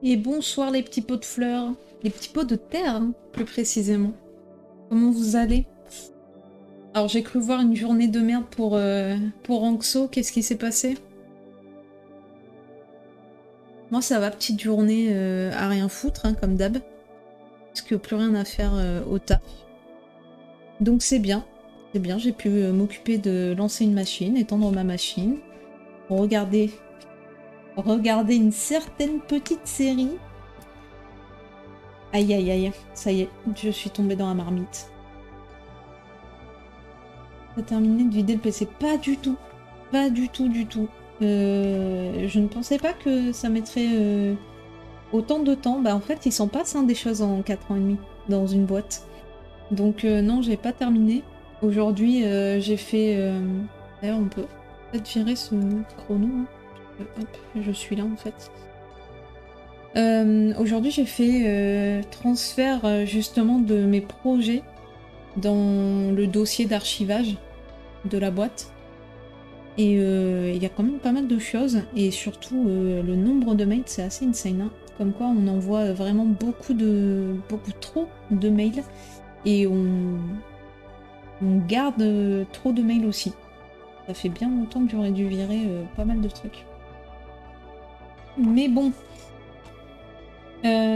Et bonsoir les petits pots de fleurs, les petits pots de terre, hein, plus précisément. Comment vous allez? Alors j'ai cru voir une journée de merde pour Anxo, qu'est-ce qui s'est passé? Moi ça va, petite journée à rien foutre, hein, comme d'hab. Parce que plus rien à faire au taf. Donc c'est bien, j'ai pu m'occuper de lancer une machine, étendre ma machine, regarder une certaine petite série. Aïe aïe aïe, ça y est, je suis tombée dans la marmite. T'as terminé de vider le PC? Pas du tout. Pas du tout, du tout. Je ne pensais pas que ça mettrait autant de temps. Bah en fait, il s'en passe hein, des choses en 4 ans et demi dans une boîte. Donc non, j'ai pas terminé. Aujourd'hui, j'ai fait... D'ailleurs, on peut peut-être virer ce chrono. Hein. Hop, je suis là en fait. Aujourd'hui, j'ai fait transfert justement de mes projets dans le dossier d'archivage de la boîte. Et il y a quand même pas mal de choses, et surtout le nombre de mails, c'est assez insane. Hein. Comme quoi, on envoie vraiment beaucoup trop de mails, et on garde trop de mails aussi. Ça fait bien longtemps que j'aurais dû virer pas mal de trucs. Mais bon.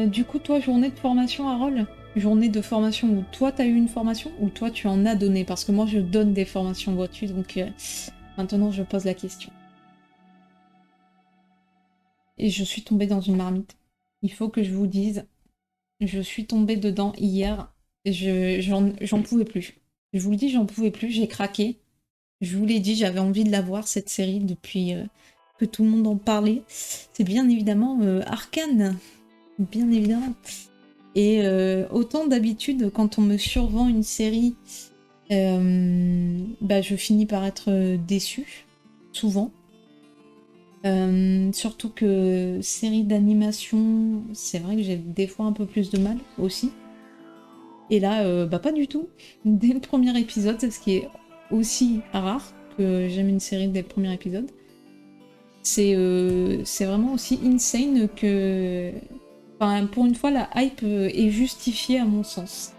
Du coup, toi, journée de formation, Harold? Journée de formation où toi, t'as eu une formation, ou toi, tu en as donné? Parce que moi, je donne des formations, vois-tu, donc maintenant, je pose la question. Et je suis tombée dans une marmite. Il faut que je vous dise, je suis tombée dedans hier. J'en pouvais plus. Je vous le dis, j'en pouvais plus. J'ai craqué. Je vous l'ai dit, j'avais envie de la voir, cette série, depuis que tout le monde en parlait. C'est bien évidemment Arcane. Bien évidemment. Et autant d'habitude, quand on me survend une série, bah, je finis par être déçue. Souvent. Surtout que série d'animation, c'est vrai que j'ai des fois un peu plus de mal aussi. Et là, bah pas du tout. Dès le premier épisode, c'est ce qui est aussi rare que j'aime une série dès le premier épisode. C'est vraiment aussi insane que... Enfin, pour une fois, la hype est justifiée à mon sens.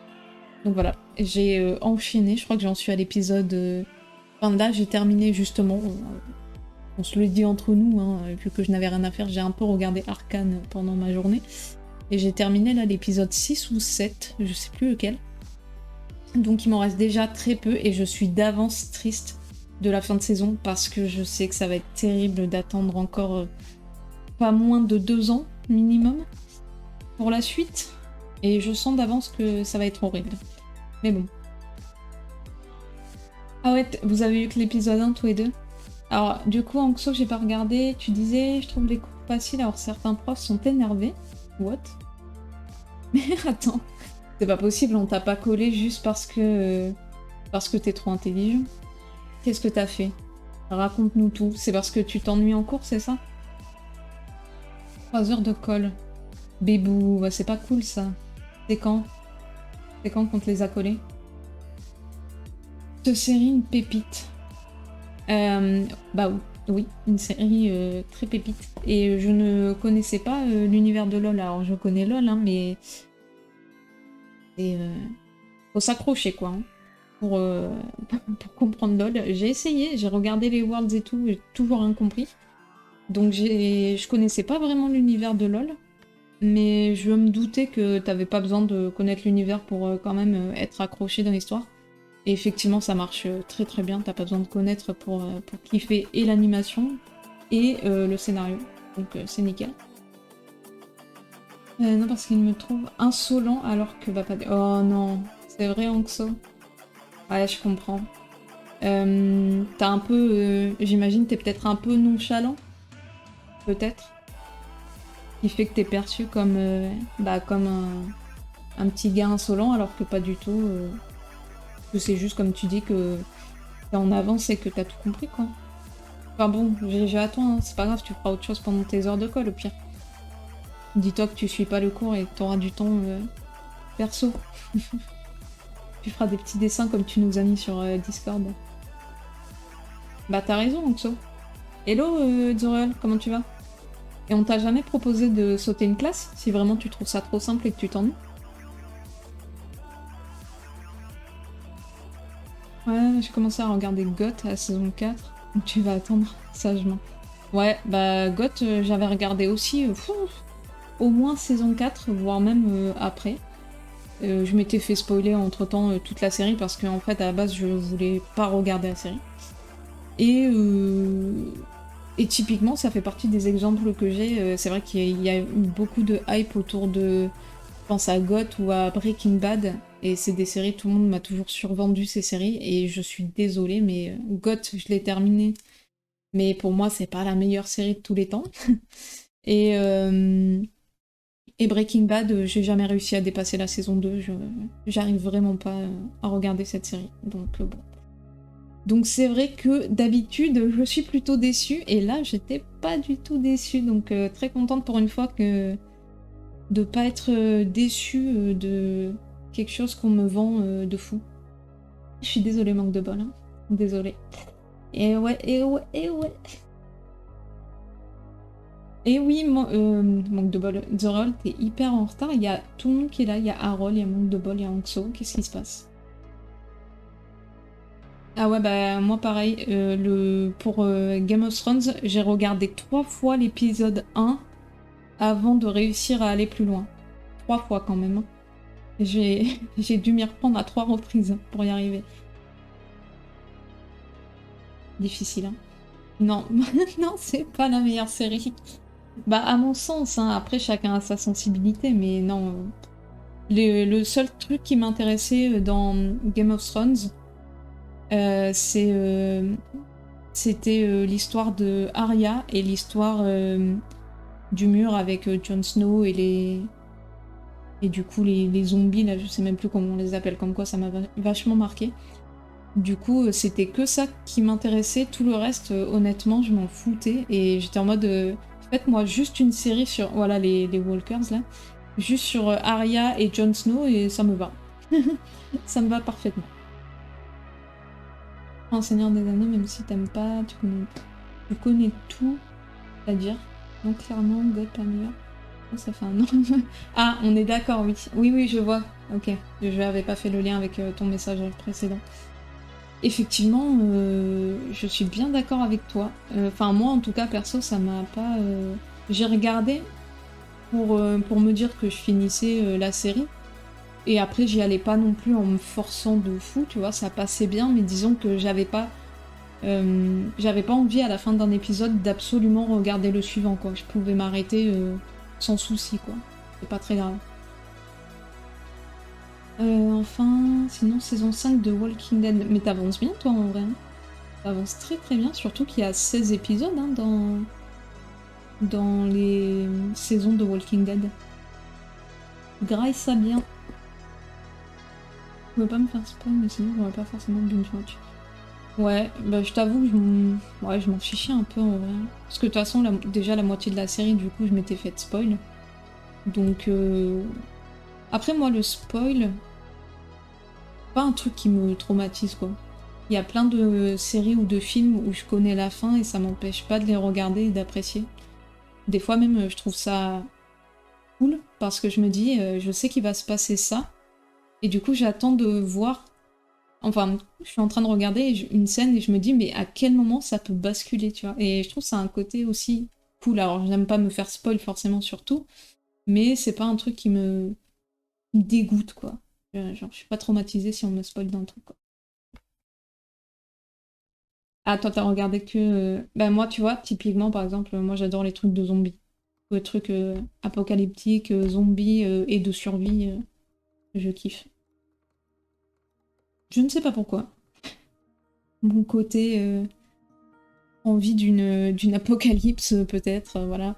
Donc voilà, j'ai enchaîné, je crois que j'en suis à l'épisode... Enfin là, j'ai terminé justement... On se le dit entre nous, hein, vu que je n'avais rien à faire, j'ai un peu regardé Arcane pendant ma journée. Et j'ai terminé là l'épisode 6 ou 7, je sais plus lequel. Donc il m'en reste déjà très peu et je suis d'avance triste de la fin de saison parce que je sais que ça va être terrible d'attendre encore pas moins de 2 ans minimum pour la suite. Et je sens d'avance que ça va être horrible. Mais bon. Ah ouais, vous avez vu que l'épisode 1 tous les deux? Alors, du coup, en Anxo, j'ai pas regardé. Tu disais, je trouve les cours faciles, alors certains profs sont énervés. What? Mais attends, c'est pas possible, on t'a pas collé juste parce que t'es trop intelligent. Qu'est-ce que t'as fait? Raconte-nous tout. C'est parce que tu t'ennuies en cours, c'est ça? 3 heures de colle. Bébou, bah, c'est pas cool ça. C'est quand? C'est quand qu'on te les a collés? Cette série, une pépite. Bah oui, une série très pépite. Et je ne connaissais pas l'univers de LoL. Alors je connais LoL, hein, mais faut s'accrocher quoi. Hein, pour, pour comprendre LoL. J'ai essayé, j'ai regardé les Worlds et tout, j'ai toujours rien compris. Donc je connaissais pas vraiment l'univers de LoL. Mais je me doutais que t'avais pas besoin de connaître l'univers pour quand même être accroché dans l'histoire. Et effectivement, ça marche très très bien. T'as pas besoin de connaître pour kiffer et l'animation et le scénario. Donc c'est nickel. Non, parce qu'il me trouve insolent alors que va pas... Oh non, c'est vrai, Anxo. Ouais, je comprends. T'as un peu... J'imagine t'es peut-être un peu nonchalant. Peut-être. Qui fait que t'es perçu comme, comme un petit gars insolent alors que pas du tout. Que c'est juste comme tu dis que t'es en avance et que t'as tout compris quoi. Enfin bon, j'ai à toi, hein. C'est pas grave, tu feras autre chose pendant tes heures de colle au pire. Dis-toi que tu suis pas le cours et que t'auras du temps perso. Tu feras des petits dessins comme tu nous as mis sur Discord. Bah t'as raison, Anxo. Hello Zoreal, comment tu vas? Et on t'a jamais proposé de sauter une classe, si vraiment tu trouves ça trop simple et que tu t'ennuies? Ouais, j'ai commencé à regarder GOT à la saison 4, donc tu vas attendre sagement. Ouais, bah GOT, j'avais regardé aussi au moins saison 4, voire même après. Je m'étais fait spoiler entre-temps toute la série parce qu'en fait, à la base, je voulais pas regarder la série. Et, euh, et typiquement, ça fait partie des exemples que j'ai. C'est vrai qu'il y a eu beaucoup de hype autour de... Je pense à GOT ou à Breaking Bad. Et c'est des séries, tout le monde m'a toujours survendu ces séries. Et je suis désolée, mais GOT, je l'ai terminé. Mais pour moi, c'est pas la meilleure série de tous les temps. Et, euh, et Breaking Bad, j'ai jamais réussi à dépasser la saison 2. J'arrive vraiment pas à regarder cette série. Donc bon. Donc c'est vrai que d'habitude, je suis plutôt déçue. Et là, j'étais pas du tout déçue. Donc très contente pour une fois que de pas être déçue de quelque chose qu'on me vend de fou. Je suis désolée, manque de bol. Hein. Désolée. Et ouais, et ouais, et ouais. Et oui, manque de bol. The Roll, t'es hyper en retard. Il y a tout le monde qui est là. Il y a Harold, il y a manque de bol, il y a Anxo. Qu'est-ce qui se passe? Ah ouais, bah moi pareil. Pour Game of Thrones, j'ai regardé 3 fois l'épisode 1 avant de réussir à aller plus loin. 3 fois quand même. Hein. J'ai dû m'y reprendre à 3 reprises pour y arriver. Difficile, hein. Non, non, c'est pas la meilleure série. Bah à mon sens, hein. Après chacun a sa sensibilité, mais non. Le seul truc qui m'intéressait dans Game of Thrones, euh, c'est, euh, c'était l'histoire de Arya et l'histoire du mur avec Jon Snow et du coup les zombies, là je sais même plus comment on les appelle, comme quoi ça m'a vachement marqué. Du coup, c'était que ça qui m'intéressait, tout le reste, honnêtement, je m'en foutais et j'étais en mode faites-moi juste une série sur voilà les Walkers là, juste sur Arya et Jon Snow et ça me va. Ça me va parfaitement. Un Seigneur des Anneaux, même si t'aimes pas, tu connais tout, c'est-à-dire. Donc clairement, God pas meilleur. Oh, ça fait un an. Ah, on est d'accord, oui. Oui, oui, je vois. Ok, je n'avais pas fait le lien avec ton message précédent. Effectivement, je suis bien d'accord avec toi. Enfin, moi, en tout cas, perso, ça m'a pas... J'ai regardé pour me dire que je finissais la série. Et après, j'y allais pas non plus en me forçant de fou, tu vois, ça passait bien, mais disons que j'avais pas envie à la fin d'un épisode d'absolument regarder le suivant, quoi. Je pouvais m'arrêter sans souci, quoi. C'est pas très grave. Enfin, sinon, saison 5 de Walking Dead. Mais t'avances bien, toi, en vrai. Hein. T'avances très très bien, surtout qu'il y a 16 épisodes hein, dans les saisons de Walking Dead. Graille ça bien. Je peux pas me faire spoil, mais sinon, j'aurais pas forcément binge watch. Ouais, bah je t'avoue que je m'en fichais un peu en vrai. Parce que de toute façon, déjà la moitié de la série, du coup, je m'étais fait spoil. Donc, après, moi, le spoil, pas un truc qui me traumatise, quoi. Il y a plein de séries ou de films où je connais la fin et ça m'empêche pas de les regarder et d'apprécier. Des fois même, je trouve ça cool parce que je me dis, je sais qu'il va se passer ça. Et du coup, j'attends de voir. Enfin, je suis en train de regarder une scène et je me dis, mais à quel moment ça peut basculer, tu vois? Et je trouve ça a un côté aussi cool. Alors, j'aime pas me faire spoil forcément sur tout, mais c'est pas un truc qui me dégoûte, quoi. Genre, je suis pas traumatisée si on me spoil d'un truc, quoi. Ah, toi, t'as regardé que. Ben, moi, tu vois, typiquement, par exemple, moi, j'adore les trucs de zombies. Les trucs apocalyptiques, zombies et de survie, je kiffe. Je ne sais pas pourquoi. Mon côté envie d'une apocalypse, peut-être, voilà.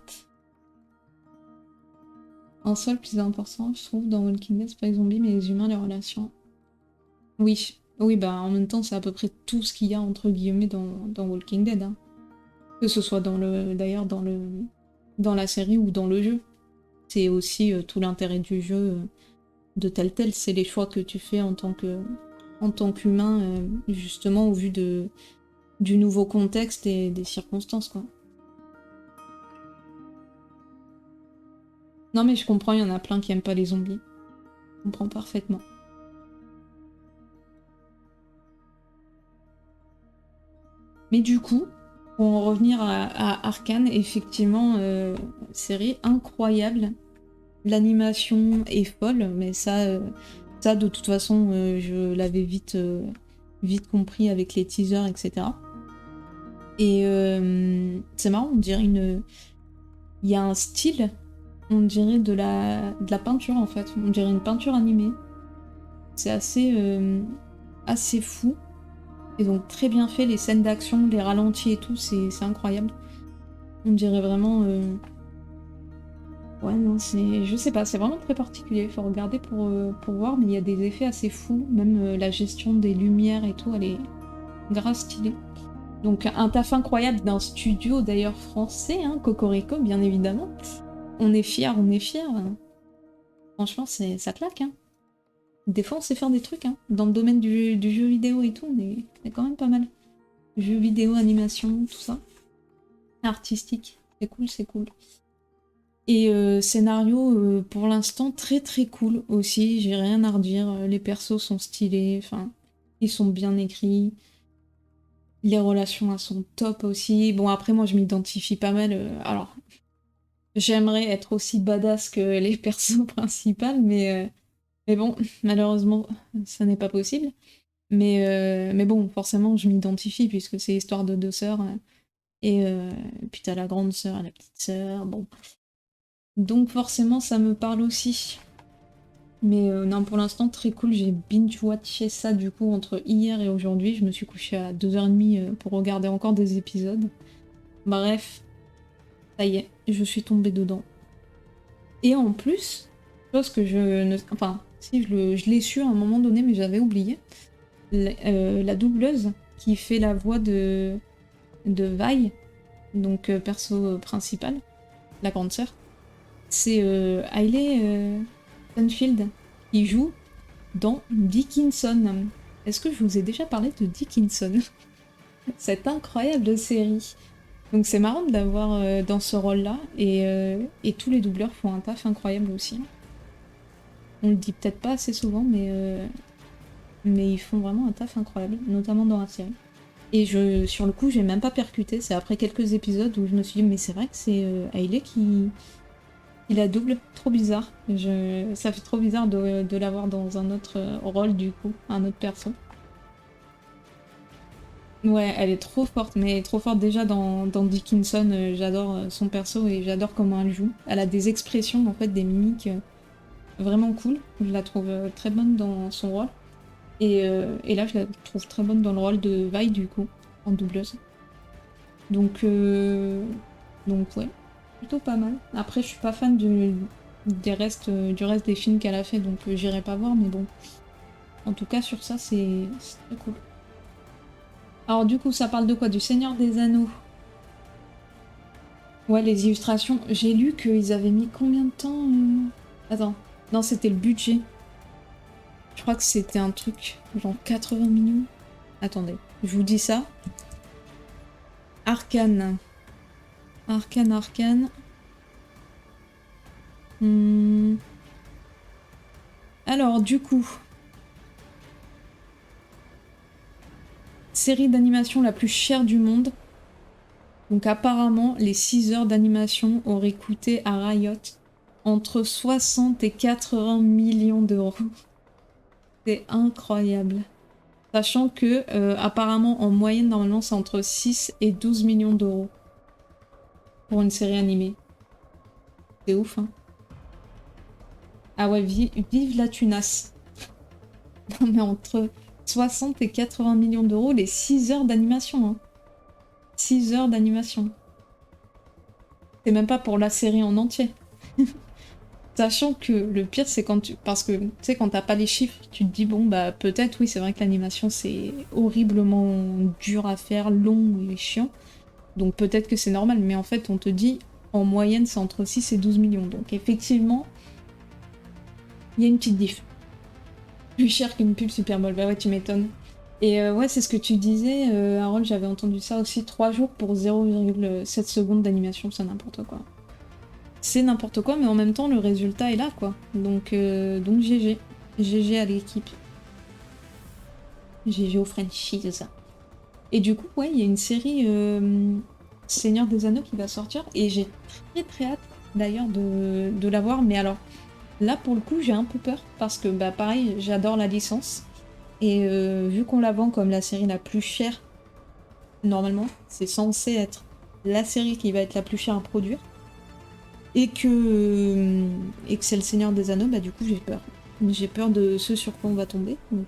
Un seul plus important, je trouve, dans Walking Dead, c'est pas les zombies, mais les humains, les relations. Oui, oui, bah en même temps, c'est à peu près tout ce qu'il y a, entre guillemets, dans Walking Dead. Hein. Que ce soit d'ailleurs, dans la série ou dans le jeu. C'est aussi tout l'intérêt du jeu de tel, c'est les choix que tu fais en tant qu'humain, justement, au vu du nouveau contexte et des circonstances, quoi. Non mais je comprends, il y en a plein qui aiment pas les zombies. Je comprends parfaitement. Mais du coup, pour en revenir à Arcane, effectivement, série incroyable. L'animation est folle, mais ça de toute façon, je l'avais vite compris avec les teasers, etc. Et c'est marrant, on dirait il y a un style, on dirait de la peinture en fait, on dirait une peinture animée. C'est assez fou. Et donc très bien fait, les scènes d'action, les ralentis et tout, c'est incroyable. On dirait vraiment... Ouais, non, je sais pas, c'est vraiment très particulier. Il faut regarder pour voir, mais il y a des effets assez fous. Même la gestion des lumières et tout, elle est grave stylée. Donc un taf incroyable d'un studio d'ailleurs français, hein, Cocorico, bien évidemment. On est fiers, on est fiers. Franchement, ça claque, hein. Des fois, on sait faire des trucs, hein. Dans le domaine du jeu vidéo et tout, on est quand même pas mal. Jeux vidéo, animation, tout ça. Artistique. C'est cool, c'est cool. Et scénario, pour l'instant, très très cool aussi. J'ai rien à redire. Les persos sont stylés. Enfin, ils sont bien écrits. Les relations, elles sont top aussi. Bon, après, moi, je m'identifie pas mal. Alors, j'aimerais être aussi badass que les persos principales, mais bon, malheureusement, ça n'est pas possible. Mais bon, forcément, je m'identifie puisque c'est l'histoire de deux sœurs. Et puis t'as la grande sœur et la petite sœur. Bon. Donc forcément, ça me parle aussi. Mais non, pour l'instant, très cool. J'ai binge-watché ça du coup entre hier et aujourd'hui. Je me suis couchée à 2h30 pour regarder encore des épisodes. Bref, ça y est, je suis tombée dedans. Et en plus, chose que je ne... Enfin, si, je l'ai su à un moment donné, mais j'avais oublié. La doubleuse qui fait la voix de Vi, donc perso principal, la grande sœur, c'est Hailey Steinfeld qui joue dans Dickinson. Est-ce que je vous ai déjà parlé de Dickinson? Cette incroyable série. Donc c'est marrant de l'avoir dans ce rôle-là, et tous les doubleurs font un taf incroyable aussi. On le dit peut-être pas assez souvent, mais ils font vraiment un taf incroyable, notamment dans la série. Et sur le coup, j'ai même pas percuté, c'est après quelques épisodes où je me suis dit, mais c'est vrai que c'est Hailey qui la double, trop bizarre. Ça fait trop bizarre de l'avoir dans un autre rôle du coup, un autre perso. Ouais, elle est trop forte, mais trop forte déjà dans Dickinson. J'adore son perso et j'adore comment elle joue. Elle a des expressions, en fait, des mimiques vraiment cool. Je la trouve très bonne dans son rôle. Et là, je la trouve très bonne dans le rôle de Vi, du coup, en doubleuse. Donc ouais, plutôt pas mal. Après, je suis pas fan du reste des films qu'elle a fait, donc j'irai pas voir, mais bon. En tout cas, sur ça, c'est très cool. Alors du coup, ça parle de quoi? Du Seigneur des Anneaux. Ouais, les illustrations. J'ai lu qu'ils avaient mis combien de temps Attends. Non, c'était le budget. Je crois que c'était un truc genre 80 millions. Attendez, je vous dis ça. Arcane. Arcane. Alors, du coup... Série d'animation la plus chère du monde. Donc apparemment, les 6 heures d'animation auraient coûté à Riot entre 60 et 80 millions d'euros. C'est incroyable. Sachant que, apparemment, en moyenne, normalement, c'est entre 6 et 12 millions d'euros pour une série animée. C'est ouf, hein. Ah ouais, vive la tunasse. Non mais entre 60 et 80 millions d'euros, les 6 heures d'animation, hein. 6 heures d'animation. C'est même pas pour la série en entier. Sachant que le pire, c'est quand tu... Parce que, tu sais, quand t'as pas les chiffres, tu te dis, bon, bah, peut-être, oui, c'est vrai que l'animation, c'est horriblement dur à faire, long et chiant. Donc peut-être que c'est normal, mais en fait, on te dit, en moyenne, c'est entre 6 et 12 millions. Donc effectivement, il y a une petite diff. Plus cher qu'une pub Super Bowl, bah ouais, tu m'étonnes. Et ouais, c'est ce que tu disais, Harold, j'avais entendu ça aussi, 3 jours pour 0,7 secondes d'animation, c'est n'importe quoi. c'est n'importe quoi, mais en même temps, le résultat est là, quoi. Donc GG. GG à l'équipe. GG aux franchises. Et du coup, ouais, il y a une série Seigneur des Anneaux qui va sortir, et j'ai très très hâte, d'ailleurs, de la voir. Mais alors, là, pour le coup, j'ai un peu peur, parce que, bah pareil, j'adore la licence. Et vu qu'on la vend comme la série la plus chère, normalement, c'est censé être la série qui va être la plus chère à produire. Et que c'est le Seigneur des Anneaux, bah du coup j'ai peur. J'ai peur de ce sur quoi on va tomber. Donc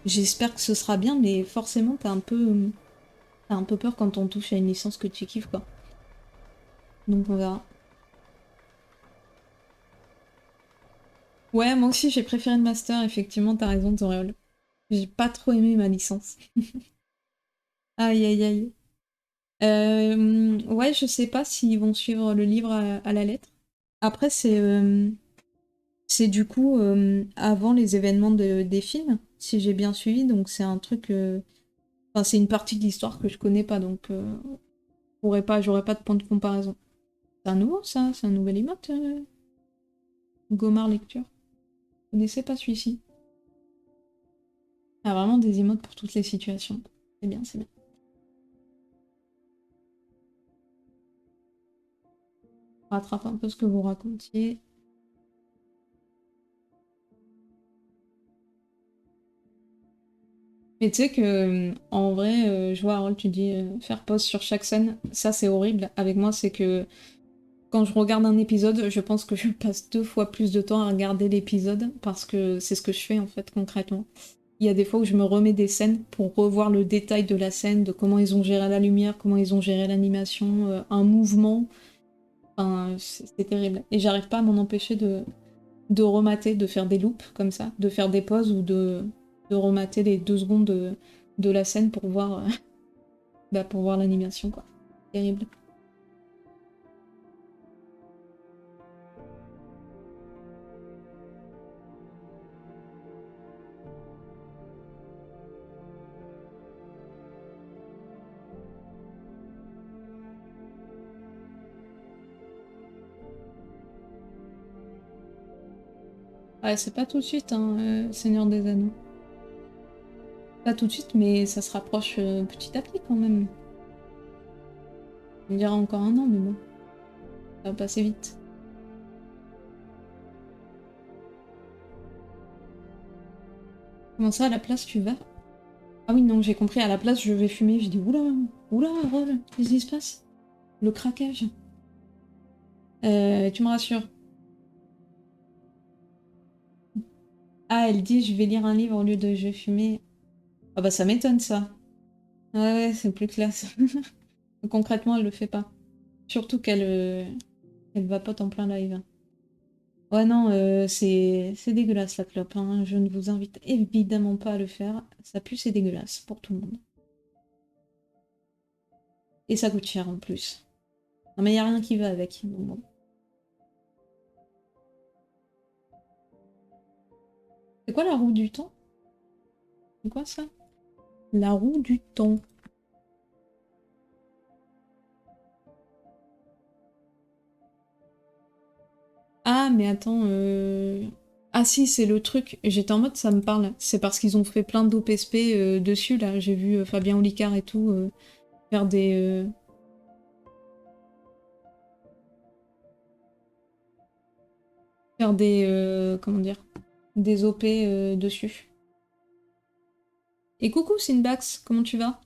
j'espère que ce sera bien, mais forcément t'as un peu peur quand on touche à une licence que tu kiffes, quoi. Donc on verra. Ouais, moi aussi j'ai préféré le master, effectivement, t'as raison, Toréol. J'ai pas trop aimé ma licence. Aïe aïe aïe. Ouais, je sais pas s'ils vont suivre le livre à la lettre. Après, c'est du coup avant les événements des films, si j'ai bien suivi, donc c'est un truc. Enfin, c'est une partie de l'histoire que je connais pas, donc j'aurais pas de point de comparaison. C'est un nouveau, ça? C'est un nouvel emote, Gomard Lecture. Vous connaissez pas celui-ci? Ah, vraiment des emotes pour toutes les situations. C'est bien, c'est bien. On rattrape un peu ce que vous racontiez. Mais tu sais que, en vrai, je vois, Harold, tu dis faire pause sur chaque scène. Ça, c'est horrible. Avec moi, c'est que quand je regarde un épisode, je pense que je passe 2 fois plus de temps à regarder l'épisode parce que c'est ce que je fais, en fait, concrètement. Il y a des fois où je me remets des scènes pour revoir le détail de la scène, de comment ils ont géré la lumière, comment ils ont géré l'animation, un mouvement. Enfin, c'est terrible. Et j'arrive pas à m'en empêcher de remater, de faire des loops comme ça, de faire des pauses ou de remater les 2 secondes de la scène pour voir, bah, pour voir l'animation, quoi. Terrible. Ouais, c'est pas tout de suite, hein, Seigneur des Anneaux. Pas tout de suite, mais ça se rapproche petit à petit quand même. On dirait encore un an, mais bon, ça va passer vite. Comment ça, à la place, tu vas? Ah oui, non, j'ai compris, à la place, je vais fumer. J'ai dit, oula, oula, Rol, qu'est-ce qui se passe? Le craquage. Tu me rassures. Ah, elle dit, je vais lire un livre au lieu de je vais fumer. Ah bah ça m'étonne, ça. Ouais, ouais, c'est plus classe. Concrètement, elle le fait pas. Surtout qu'elle vapote en plein live. Ouais, non, c'est dégueulasse, la clope, hein. Je ne vous invite évidemment pas à le faire. Ça pue, c'est dégueulasse pour tout le monde. Et ça coûte cher en plus. Non, mais y a rien qui va avec. Donc bon. C'est quoi la roue du temps? C'est quoi ça? La roue du temps. Ah, mais attends. Ah si, c'est le truc. J'étais en mode, ça me parle. C'est parce qu'ils ont fait plein d'OPSP dessus, là. J'ai vu Fabien Olicard et tout faire des comment dire, des OP dessus. Et coucou Sinbax, comment tu vas?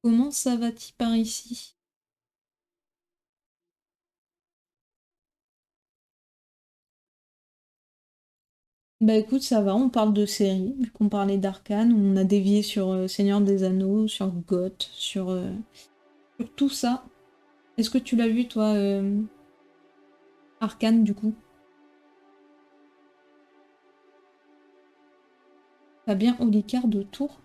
Comment ça va-t-il par ici? Bah écoute, ça va, on parle de séries, vu qu'on parlait d'Arcane, on a dévié sur Seigneur des Anneaux, sur Goth, sur tout ça. Est-ce que tu l'as vu toi, Arcane du coup? T'as bien Olicard de Tours?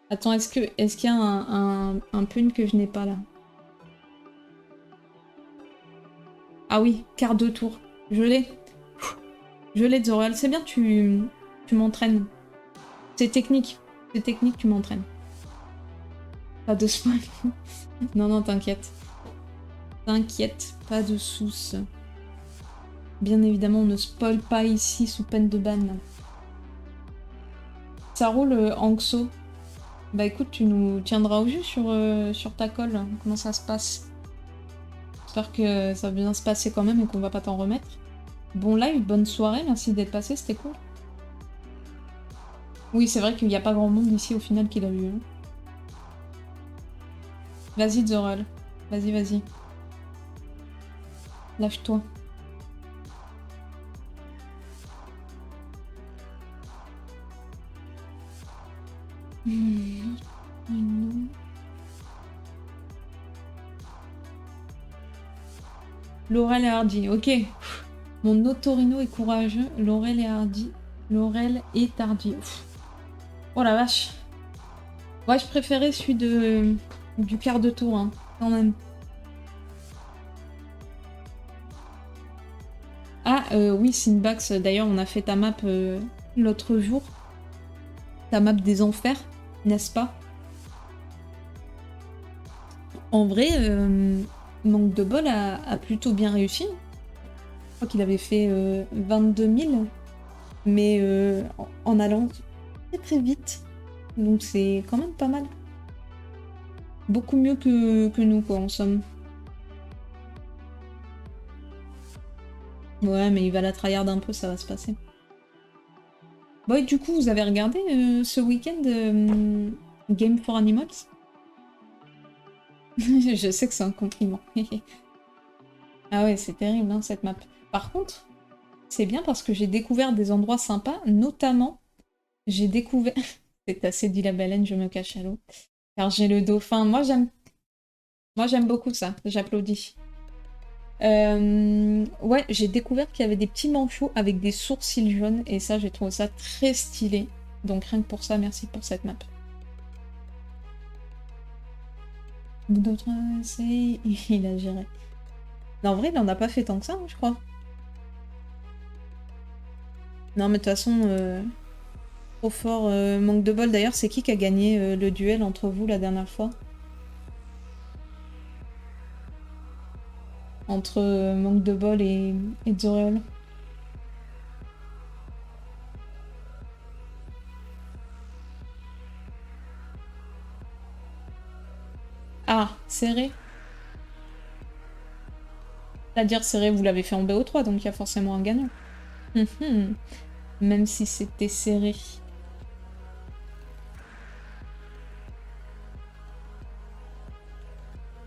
Attends, est-ce qu'il y a un pun que je n'ai pas là? Ah oui, quart de tour. Je l'ai. Je l'ai, Zoreal. C'est bien, tu m'entraînes. C'est technique. C'est technique, tu m'entraînes. Pas de spoil. Non, non, t'inquiète. T'inquiète, pas de soucis. Bien évidemment, on ne spoil pas ici sous peine de ban. Ça roule, Anxo. Bah écoute, tu nous tiendras au jus sur ta colle, hein, comment ça se passe. J'espère que ça va bien se passer quand même et qu'on va pas t'en remettre. Bon live, bonne soirée, merci d'être passé, c'était cool. Oui, c'est vrai qu'il n'y a pas grand monde ici au final qui l'a vu. Hein. Vas-y, Zorel. Vas-y, vas-y. Lâche-toi. Laurel et Hardy, ok. Mon Otorino est courageux. Laurel et Hardy. Laurel est Hardy. Oh la vache. Ouais, je préférais celui du quart de tour, hein, quand même. Ah, oui, Sinbax, d'ailleurs, on a fait ta map l'autre jour. Ta map des enfers, n'est-ce pas? En vrai, Manque de bol a plutôt bien réussi. Je crois qu'il avait fait 22 000, mais en allant très très vite. Donc c'est quand même pas mal. Beaucoup mieux que nous, quoi, en somme. Ouais, mais il va la tryhard un peu, ça va se passer. Bon, et du coup, vous avez regardé ce week-end Game for Animals? Je sais que c'est un compliment. Ah ouais, c'est terrible, hein, cette map. Par contre, c'est bien parce que j'ai découvert des endroits sympas, notamment, j'ai découvert... C'est assez dit la baleine, je me cache à l'eau. Car j'ai le dauphin. Moi, j'aime beaucoup ça, j'applaudis. Ouais, j'ai découvert qu'il y avait des petits manchots avec des sourcils jaunes, et ça, j'ai trouvé ça très stylé. Donc rien que pour ça, merci pour cette map. D'autres, c'est... Il a géré. Non, en vrai, il en a pas fait tant que ça, hein, je crois. Non, mais de toute façon, trop fort. Manque de bol, d'ailleurs, c'est qui a gagné le duel entre vous la dernière fois? Entre Manque de bol et Zoreol. Ah, serré. C'est-à-dire serré, vous l'avez fait en BO3, donc il y a forcément un gagnant. Même si c'était serré.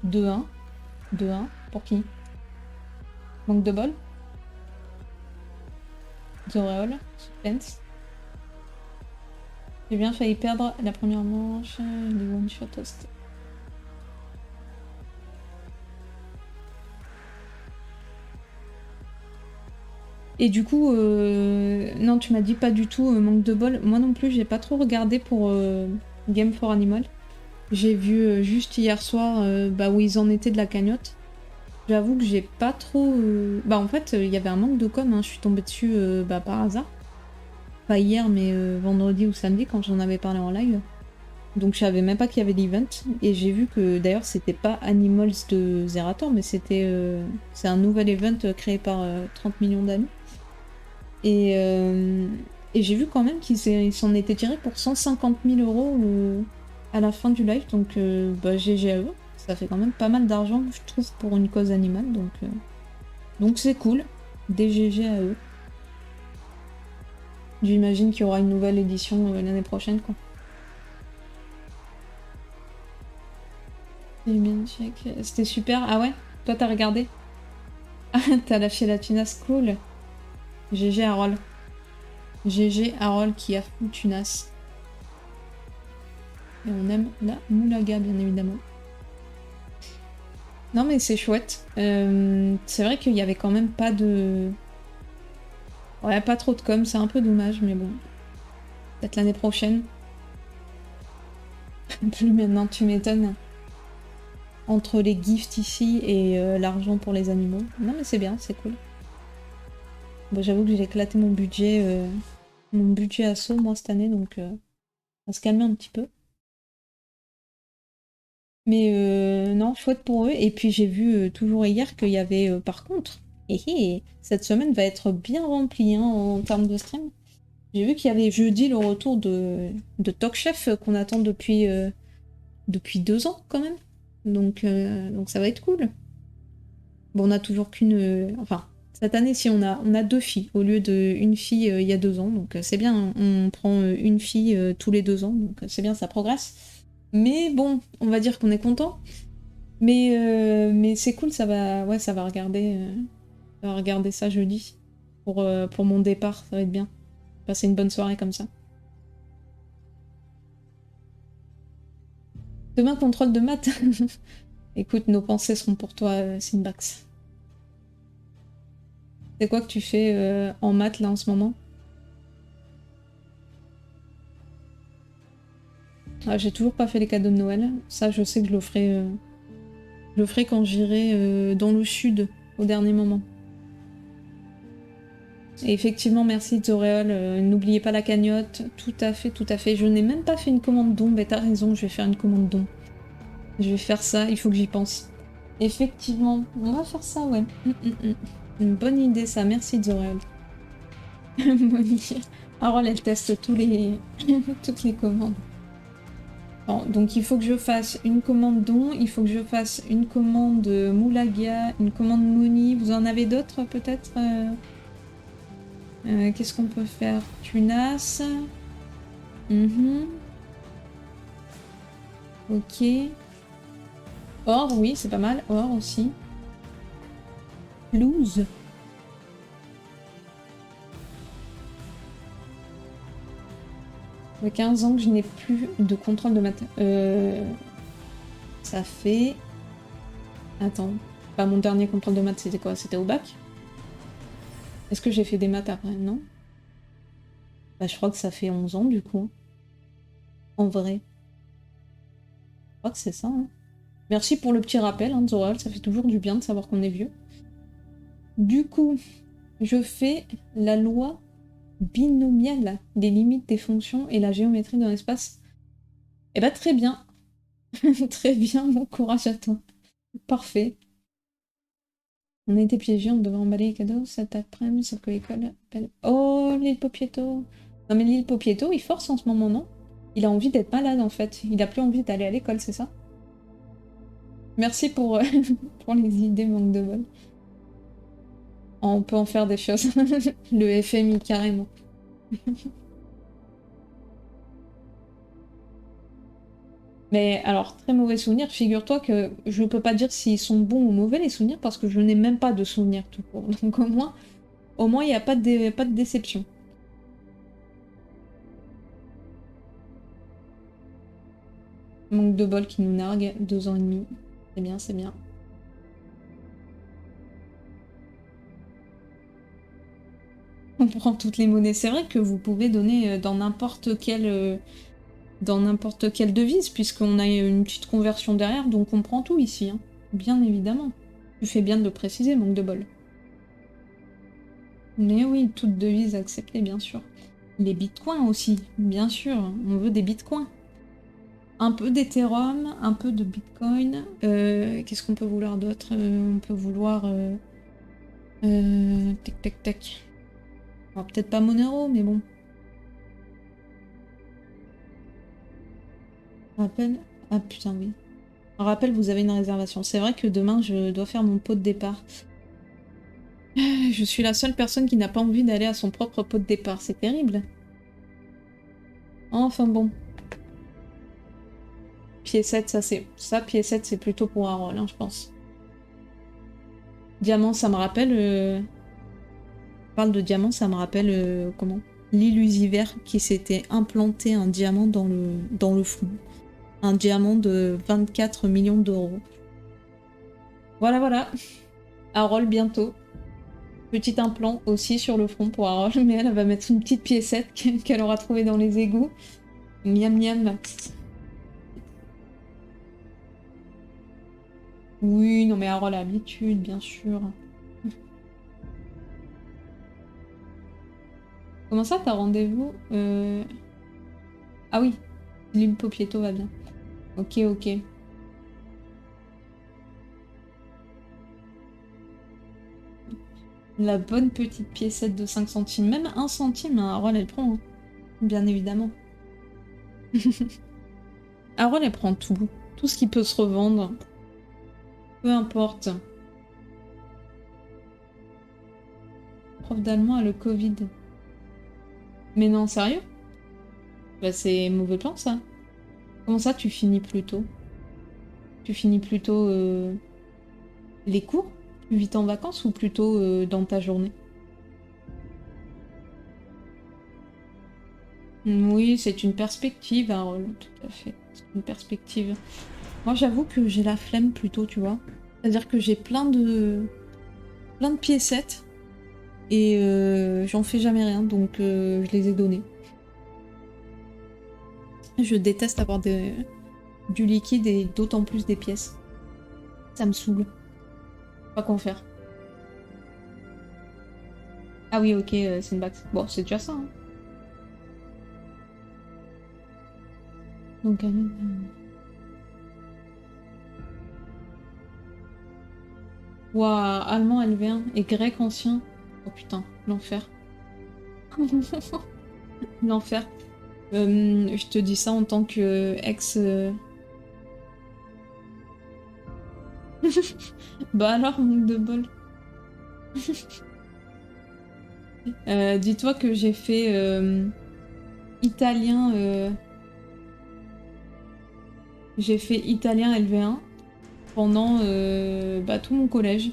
Deux 1 2-1. Pour qui? Manque de bol? Zoreol. Suspense. J'ai bien failli perdre la première manche. Les one-shot toast. Et du coup, non, tu m'as dit pas du tout manque de bol. Moi non plus, j'ai pas trop regardé pour Game for Animal. J'ai vu juste hier soir bah, où ils en étaient de la cagnotte. J'avoue que j'ai pas trop... Bah en fait, il y avait un manque de com, hein. Je suis tombée dessus bah, par hasard. Pas hier, mais vendredi ou samedi quand j'en avais parlé en live. Donc je savais même pas qu'il y avait l'event. Et j'ai vu que d'ailleurs c'était pas Animals de Zerator, mais c'est un nouvel event créé par 30 millions d'amis. Et j'ai vu quand même qu'ils s'en étaient tirés pour 150 000 euros à la fin du live, donc bah, GG à eux. Ça fait quand même pas mal d'argent, je trouve, pour une cause animale, donc c'est cool. Des GG à eux. J'imagine qu'il y aura une nouvelle édition l'année prochaine, quoi. C'était super. Ah ouais? Toi, t'as regardé? Ah, t'as lâché la tunasse, cool. GG Harold. GG Harold qui a foutu tunasse. Et on aime la moulaga, bien évidemment. Non, mais c'est chouette. C'est vrai qu'il y avait quand même pas de... Ouais, pas trop de com, c'est un peu dommage, mais bon. Peut-être l'année prochaine. Plus maintenant, tu m'étonnes. Entre les gifts ici et l'argent pour les animaux. Non, mais c'est bien, c'est cool. Bon, j'avoue que j'ai éclaté mon budget assaut, moi, cette année, donc on va se calmer un petit peu. Mais non, chouette pour eux. Et puis j'ai vu toujours hier qu'il y avait par contre, cette semaine va être bien remplie hein, en termes de stream. J'ai vu qu'il y avait jeudi le retour de Talk Chef qu'on attend depuis 2 ans quand même. Donc ça va être cool. Bon, on a toujours qu'une... enfin, cette année, si on a 2 filles au lieu d'une fille il y a 2 ans. Donc c'est bien, hein. On prend une fille tous les 2 ans. Donc c'est bien, ça progresse. Mais bon, on va dire qu'on est content. Mais c'est cool, ça va... Ouais, ça va regarder ça jeudi. Pour mon départ, ça va être bien. Passer une bonne soirée comme ça. Demain, contrôle de maths. Écoute, nos pensées seront pour toi, Sinbax. C'est quoi que tu fais en maths là en ce moment? Ah, j'ai toujours pas fait les cadeaux de Noël. Ça, je sais que je le ferai quand j'irai dans le sud au dernier moment. Et effectivement, merci Zoréol. N'oubliez pas la cagnotte. Tout à fait, tout à fait. Je n'ai même pas fait une commande don. Mais t'as raison, je vais faire une commande don. Je vais faire ça, il faut que j'y pense. Effectivement, on va faire ça, ouais. Une bonne idée, ça. Merci Zoréol. Bonne idée. Harold, elle teste toutes les commandes. Bon, donc il faut que je fasse une commande don, il faut que je fasse une commande moulaga, une commande mouni. Vous en avez d'autres peut-être qu'est-ce qu'on peut faire? Tunas. Ok. Or, oui, c'est pas mal. Or aussi. Loose. Ça fait 15 ans que je n'ai plus de contrôle de maths. Ça fait... Attends. Bah, mon dernier contrôle de maths, c'était quoi? C'était au bac? Est-ce que j'ai fait des maths après? Non. Bah, je crois que ça fait 11 ans, du coup. En vrai. Je crois que c'est ça, hein. Merci pour le petit rappel, hein, Zoral. Ça fait toujours du bien de savoir qu'on est vieux. Du coup, je fais la loi binomiale des limites des fonctions et la géométrie d'un espace. Eh bah, très bien. Très bien, bon courage à toi. Parfait. On a été piégés, on devait emballer les cadeaux cet après-midi, sauf que l'école appelle... Oh, l'île Popietto. Non mais l'île Popietto, il force en ce moment, non? Il a envie d'être malade, en fait. Il a plus envie d'aller à l'école, c'est ça? Merci pour, pour les idées, manque de bol. On peut en faire des choses. Le FMI, carrément. Mais alors, très mauvais souvenir, figure-toi que je peux pas dire s'ils sont bons ou mauvais les souvenirs parce que je n'ai même pas de souvenirs tout court. Donc au moins il n'y a pas de déception. Manque de bol qui nous nargue, 2 ans et demi. C'est bien, c'est bien. On prend toutes les monnaies. C'est vrai que vous pouvez donner dans n'importe quelle devise, puisqu'on a une petite conversion derrière, donc on prend tout ici, hein. Bien évidemment. Tu fais bien de le préciser, manque de bol. Mais oui, toute devise acceptée, bien sûr. Les bitcoins aussi, bien sûr, on veut des bitcoins. Un peu d'Ethereum, un peu de bitcoin. Qu'est-ce qu'on peut vouloir d'autre? On peut vouloir... tac tac tac. Alors peut-être pas Monero, mais bon. Rappel... Ah putain, oui. Rappel, vous avez une réservation. C'est vrai que demain, je dois faire mon pot de départ. Je suis la seule personne qui n'a pas envie d'aller à son propre pot de départ. C'est terrible. Enfin bon. Pied 7, ça c'est... Ça, pied 7, c'est plutôt pour Harold, hein, je pense. Diamant, ça me rappelle... Parle de diamant, ça me rappelle... comment? L'illusiver qui s'était implanté un diamant dans le front. Un diamant de 24 millions d'euros. Voilà, voilà. Harold bientôt. Petit implant aussi sur le front pour Harold, mais elle va mettre une petite piécette qu'elle aura trouvée dans les égouts. Miam miam. Oui, non mais Harold a l'habitude, bien sûr. Comment ça, t'as rendez-vous Ah oui, l'île Popietto va bien. Ok, ok. La bonne petite piécette de 5 centimes. Même 1 centime, hein, Harold, elle prend. Hein. Bien évidemment. Harold, elle prend tout. Tout ce qui peut se revendre. Peu importe. Prof d'allemand a le Covid. Mais non, sérieux? Bah c'est mauvais plan, ça. Comment ça, tu finis plus tôt? Tu finis plutôt les cours? Plus vite en vacances ou plutôt dans ta journée? Oui, c'est une perspective, Harold, tout à fait. C'est une perspective. Moi, j'avoue que j'ai la flemme plutôt, tu vois. C'est-à-dire que j'ai plein de piécettes et j'en fais jamais rien, donc je les ai données. Je déteste avoir du liquide et d'autant plus des pièces. Ça me saoule. Pas quoi en faire. Ah oui, ok, c'est une bague. Bon, c'est déjà ça. Hein. Donc, ouah, allemand LV1 et grec ancien. Oh putain, l'enfer. L'enfer. Je te dis ça en tant que ex. Bah alors, manque de bol. Dis-toi que j'ai fait italien. J'ai fait italien LV1 pendant bah, tout mon collège.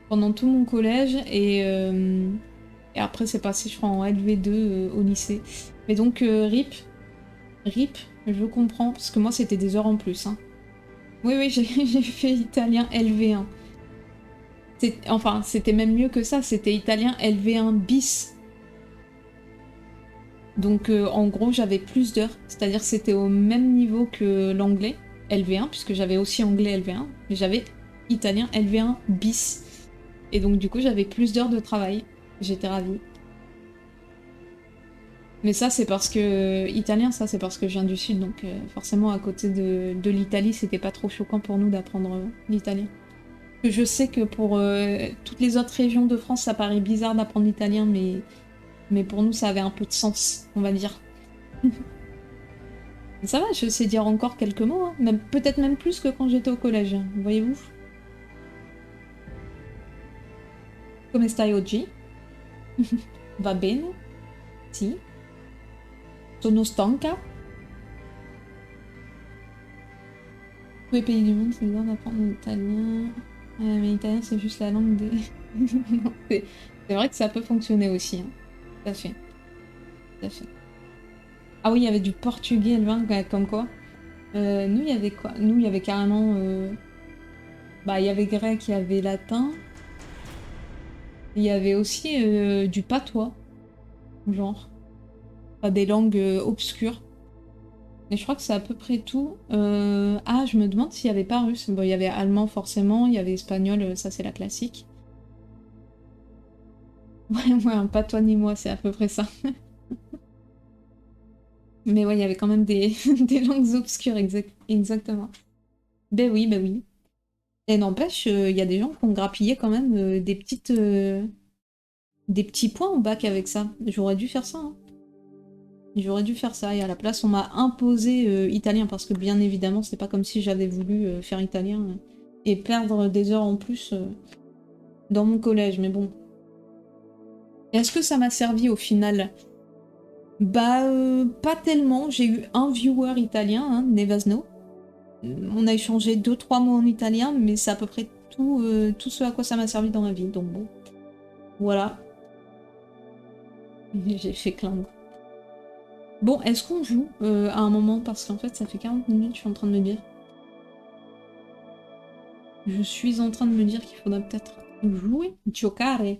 Pendant tout mon collège et après c'est passé je crois en LV2 au lycée. Mais donc RIP, je comprends parce que moi c'était des heures en plus. Hein. Oui oui j'ai fait italien LV1. Enfin c'était même mieux que ça, c'était italien LV1 bis. Donc en gros j'avais plus d'heures, c'est-à-dire c'était au même niveau que l'anglais LV1 puisque j'avais aussi anglais LV1, mais j'avais italien LV1 bis. Et donc du coup j'avais plus d'heures de travail. J'étais ravie. Mais ça c'est parce que italien, ça c'est parce que je viens du sud, donc forcément à côté de l'Italie c'était pas trop choquant pour nous d'apprendre l'italien. Je sais que pour toutes les autres régions de France ça paraît bizarre d'apprendre l'italien, mais pour nous ça avait un peu de sens, on va dire. Ça va, je sais dire encore quelques mots, hein. Même, peut-être même plus que quand j'étais au collège, hein. Voyez-vous. Come stai oggi? Va bene? Si? Sono stanca? Tous les pays du monde, c'est bizarre d'apprendre l'italien. Mais l'italien, c'est juste la langue des... Non, c'est vrai que ça peut fonctionner aussi. Hein. Tout à fait. Tout à fait. Ah oui, il y avait du portugais, Elvin, comme quoi. Nous, il y avait quoi? Nous, il y avait carrément... Bah, il y avait grec, il y avait latin. Il y avait aussi du patois, genre. Pas des langues obscures. Mais je crois que c'est à peu près tout. Ah, je me demande s'il n'y avait pas russe. Bon, il y avait allemand forcément, il y avait espagnol, ça c'est la classique. Ouais, un pas toi ni moi, c'est à peu près ça. Mais ouais, il y avait quand même des, des langues obscures, exactement. Ben oui, ben oui. Et n'empêche, il y a des gens qui ont grappillé quand même des petits points au bac avec ça. J'aurais dû faire ça. Hein. J'aurais dû faire ça. Et à la place, on m'a imposé italien parce que bien évidemment, c'est pas comme si j'avais voulu faire italien et perdre des heures en plus dans mon collège. Mais bon. Est-ce que ça m'a servi au final? Bah, pas tellement. J'ai eu un viewer italien, hein, Nevasno. On a échangé 2-3 mots en italien, mais c'est à peu près tout ce à quoi ça m'a servi dans ma vie. Donc bon, voilà. J'ai fait clin. Bon, est-ce qu'on joue à un moment? Parce qu'en fait, ça fait 40 minutes, je suis en train de me dire. Je suis en train de me dire qu'il faudra peut-être jouer. Giocare.